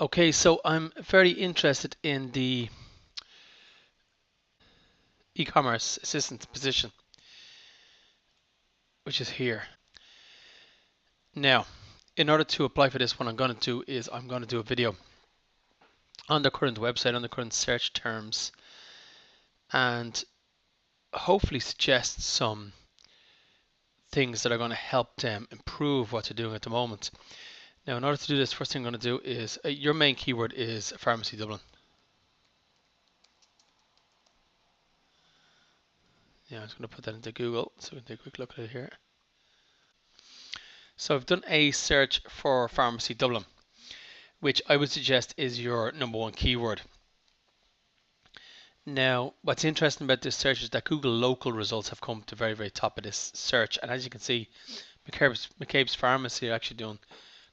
Okay, so I'm very interested in the e-commerce assistant position, which is here. Now, in order to apply for this, what I'm going to do is I'm going to do a video on the current website, on the current search terms, and hopefully suggest some things that are going to help them improve what they're doing at the moment. Now, in order to do this, first thing I'm going to do is your main keyword is Pharmacy Dublin. Yeah, I'm just going to put that into Google so we can take a quick look at it here. So I've done a search for Pharmacy Dublin, which I would suggest is your number one keyword. Now, what's interesting about this search is that Google local results have come to the very, very top of this search. And as you can see, McCabe's Pharmacy are actually doing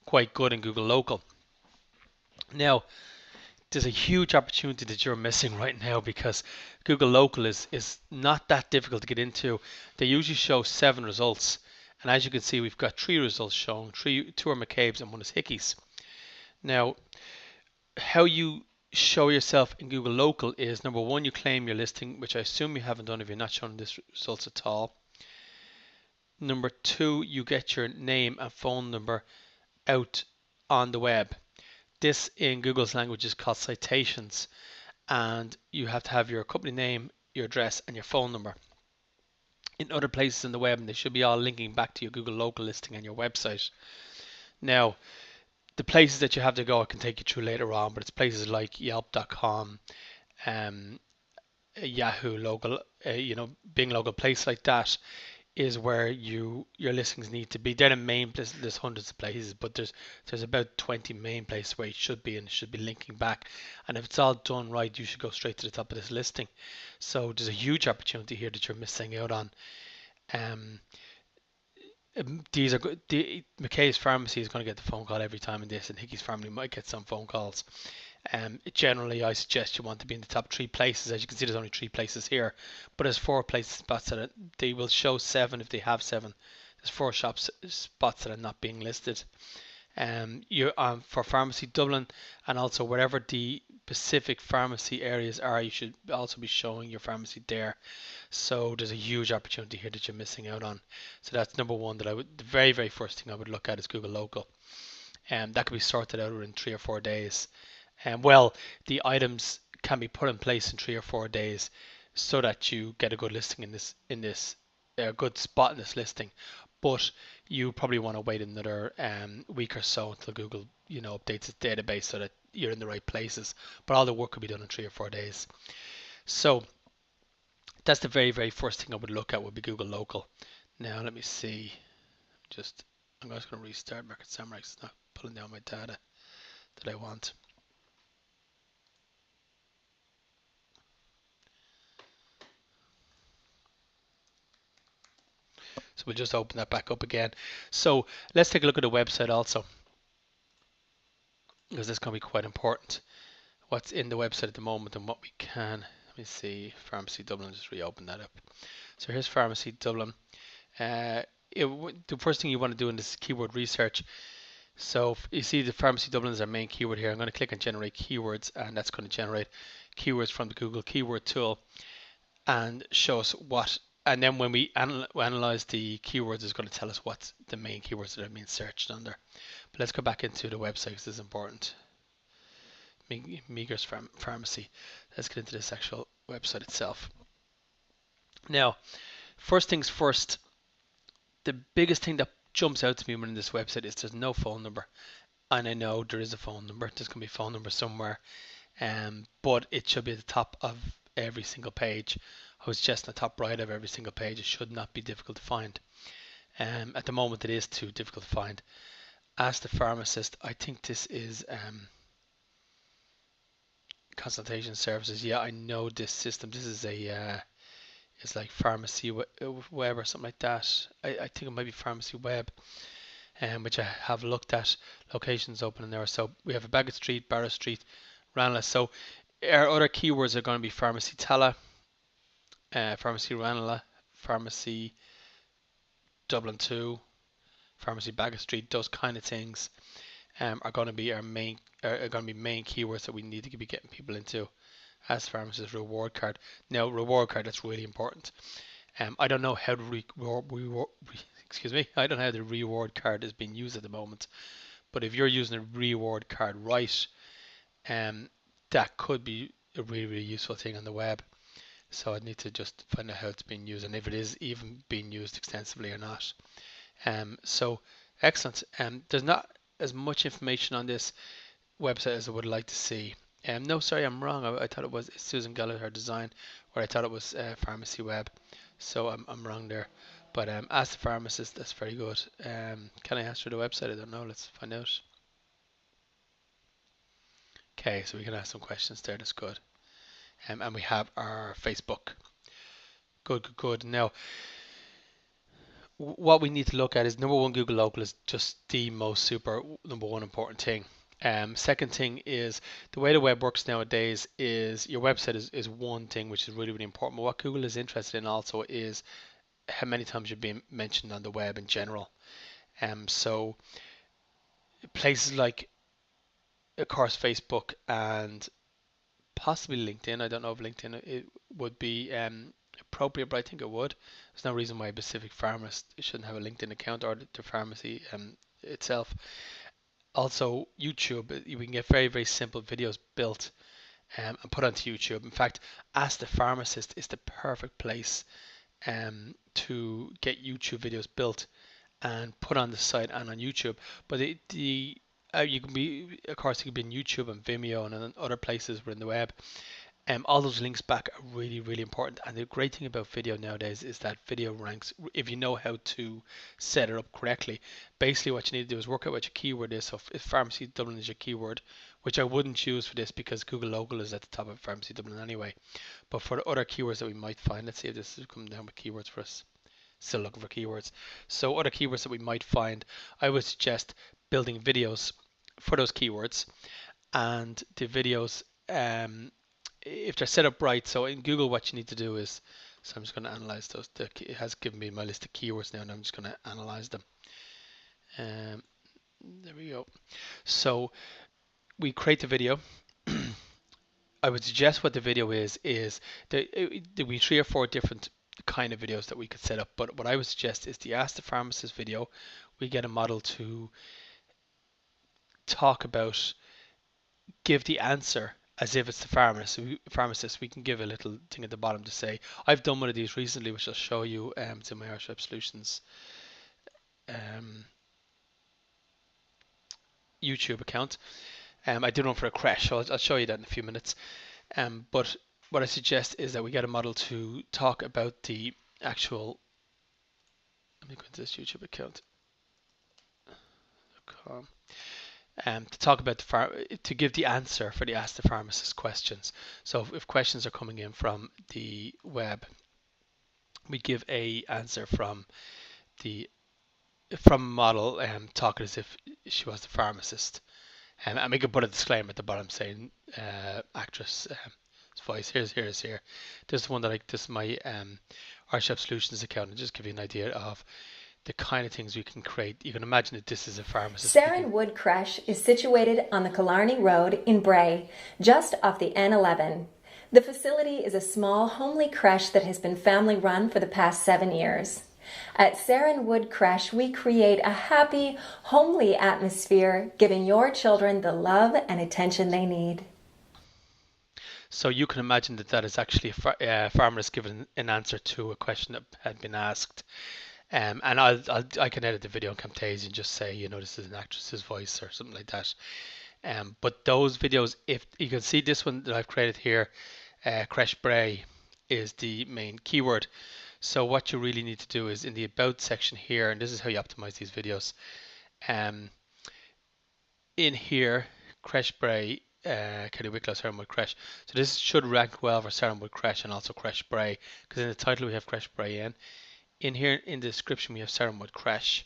quite good in Google local. Now, there's a huge opportunity that you're missing right now because Google local is not that difficult to get into. They usually show 7 results. And as you can see, we've got 3 results shown. 2 are McCabe's and 1 is Hickey's. Now, how you show yourself in Google Local is number one, you claim your listing, which I assume you haven't done if you're not showing this results at all. Number two, you get your name and phone number out on the web. This in Google's language is called citations, and you have to have your company name, your address, and your phone number. In other places in the web, and they should be all linking back to your Google Local listing and your website. Now, the places that you have to go, I can take you through later on, but it's places like Yelp.com, um, Yahoo local, Bing local, place like that is where your listings need to be. They're the main places. There's hundreds of places, but there's about 20 main places where it should be, and it should be linking back. And if it's all done right, you should go straight to the top of this listing. So there's a huge opportunity here that you're missing out on. Um, these are good. McKay's Pharmacy is going to get the phone call every time in this, and Hickey's Family might get some phone calls. Generally, I suggest you want to be in the top 3 places. As you can see, there's only 3 places here, but there's 4 places spots that they will show 7 if they have 7. There's 4 spots that are not being listed. You for Pharmacy Dublin, and also wherever the specific pharmacy areas are, you should also be showing your pharmacy there. So there's a huge opportunity here that you're missing out on. So that's number one that the very, very first thing I would look at is Google Local. And that could be sorted out in 3 or 4 days. And well, the items can be put in place in 3 or 4 days so that you get a good listing in this good spot in this listing. But you probably want to wait another week or so until Google, updates its database so that you're in the right places. But all the work could be done in 3 or 4 days. So that's the very, very first thing I would look at would be Google Local. Now let me see. I'm just going to restart Market Samurai. It's not pulling down my data that I want. So we'll just open that back up again. So let's take a look at the website also, because this can be quite important. What's in the website at the moment and what we can. Let me see. Pharmacy Dublin. Just reopen that up. So here's Pharmacy Dublin. The first thing you want to do in this keyword research. So you see the Pharmacy Dublin is our main keyword here. I'm going to click on generate keywords, and that's going to generate keywords from the Google keyword tool and show us what. And then when we analyze the keywords, it's going to tell us what's the main keywords that are being searched under. But let's go back into the website because this is important. Meagher's Pharmacy. Let's get into this actual website itself. Now, first things first, the biggest thing that jumps out to me when in this website is there's no phone number. And I know there is a phone number. There's going to be a phone number somewhere, but it should be at the top of every single page. I was just in the top right of every single page. It should not be difficult to find. At the moment, it is too difficult to find. Ask the pharmacist. I think this is consultation services. Yeah, I know this system. This is it's like Pharmacy Web or something like that. I think it might be Pharmacy Web, which I have looked at. Locations open in there. So we have a Bagot Street, Barrow Street, Ranelagh. So our other keywords are going to be Pharmacy Tallaght, Pharmacy Ranelagh, Pharmacy Dublin 2, Pharmacy Bagot Street. Those kind of things are going to be our main are going to be main keywords that we need to be getting people into. As Pharmacist reward card. Now, reward card, that's really important. I don't know how excuse me. I don't know how the reward card is being used at the moment. But if you're using a reward card right, that could be a really, really useful thing on the web. So I need to just find out how it's being used and if it is even being used extensively or not. So excellent. There's not as much information on this website as I would like to see. No, sorry, I'm wrong. I thought it was Susan Gallagher Design, or I thought it was Pharmacy Web. So I'm wrong there. But Ask the Pharmacist, that's very good. Can I ask for the website? I don't know. Let's find out. Okay, so we can ask some questions there. That's good. And we have our Facebook. Good, good, good. Now, what we need to look at is number one, Google Local is just the most super number one important thing. Second thing is the way the web works nowadays is your website is one thing which is really, really important. But what Google is interested in also is how many times you're being mentioned on the web in general. So places like, of course, Facebook and possibly LinkedIn. I don't know if LinkedIn it would be appropriate, but I think it would. There's no reason why a specific pharmacist shouldn't have a LinkedIn account or the pharmacy itself. Also, YouTube, we can get very, very simple videos built and put onto YouTube. In fact, Ask the Pharmacist is the perfect place to get YouTube videos built and put on the site and on YouTube. But you can be, of course, you can be on YouTube and Vimeo and other places within the web. All those links back are really, really important. And the great thing about video nowadays is that video ranks if you know how to set it up correctly. Basically, what you need to do is work out what your keyword is. So if Pharmacy Dublin is your keyword, which I wouldn't use for this because Google Local is at the top of Pharmacy Dublin anyway. But for the other keywords that we might find, let's see if this is coming down with keywords for us. Still looking for keywords. So other keywords that we might find, I would suggest building videos for those keywords, and the videos if they're set up right. So in Google, what you need to do is, so I'm just going to analyze those. It has given me my list of keywords now, and I'm just going to analyze them. There we go. So we create the video. I would suggest what the video is there be 3 or 4 different kind of videos that we could set up. But what I would suggest is the Ask the Pharmacist video. We get a model to talk about, give the answer as if it's the pharmacist. We can give a little thing at the bottom to say, I've done one of these recently, which I'll show you. It's in my RShop Solutions YouTube account. I did one for a crash, so I'll show you that in a few minutes. But what I suggest is that we get a model to talk about the actual. Let me go into this YouTube account. To talk about to give the answer for the Ask the Pharmacist questions. So if questions are coming in from the web, we give a answer from model talking as if she was the pharmacist. And we can put a disclaimer at the bottom saying actress voice. Here's here. This is one that this is my RShop Solutions account, and just give you an idea of the kind of things we can create. You can imagine that this is a pharmacist. Sarin Wood Creche is situated on the Killarney Road in Bray, just off the N11. The facility is a small, homely creche that has been family run for the past 7 years. At Sarin Wood Creche, we create a happy, homely atmosphere, giving your children the love and attention they need. So you can imagine that is actually a pharmacist giving an answer to a question that had been asked. And I can edit the video in Camtasia and just say, this is an actress's voice or something like that. But those videos, if you can see this one that I've created here, Creche Bray is the main keyword. So what you really need to do is in the About section here, and this is how you optimize these videos. In here, Creche Bray, Kelly Wicklow, Sarin Wood Creche. So this should rank well for Sarin Wood Creche and also Creche Bray, because in the title we have Creche Bray in. In here, in the description, we have Sarin Wood Creche,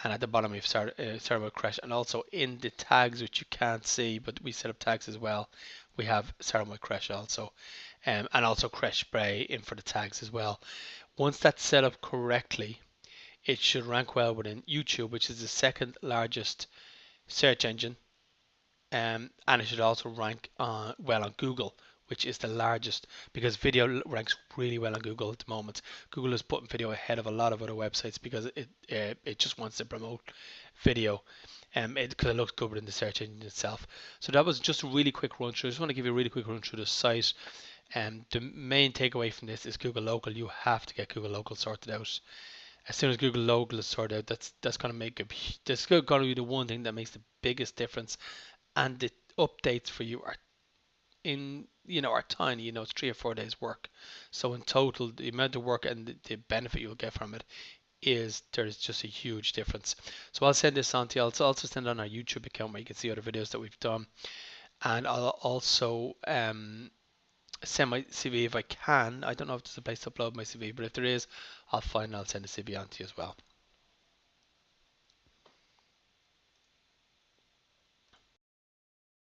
and at the bottom we have Sarin Wood Creche, and also in the tags, which you can't see, but we set up tags as well, we have Sarin Wood Creche also, and also Creche Bray in for the tags as well. Once that's set up correctly, it should rank well within YouTube, which is the second largest search engine and it should also rank well on Google, which is the largest, because video ranks really well on Google at the moment. Google is putting video ahead of a lot of other websites because it just wants to promote video, because it looks good in the search engine itself. So that was just a really quick run through. I just want to give you a really quick run through the site. The main takeaway from this is Google Local. You have to get Google Local sorted out. As soon as Google Local is sorted out, that's going to make that's going to be the one thing that makes the biggest difference. And the updates for you are are tiny. It's 3 or 4 days work. So in total, the amount of work and the benefit you'll get from it there's just a huge difference. So I'll send this on to you. I'll also send it on our YouTube account where you can see other videos that we've done, and I'll also send my CV if I can. I don't know if there's a place to upload my CV, but if there is, I'll send the CV on to you as well.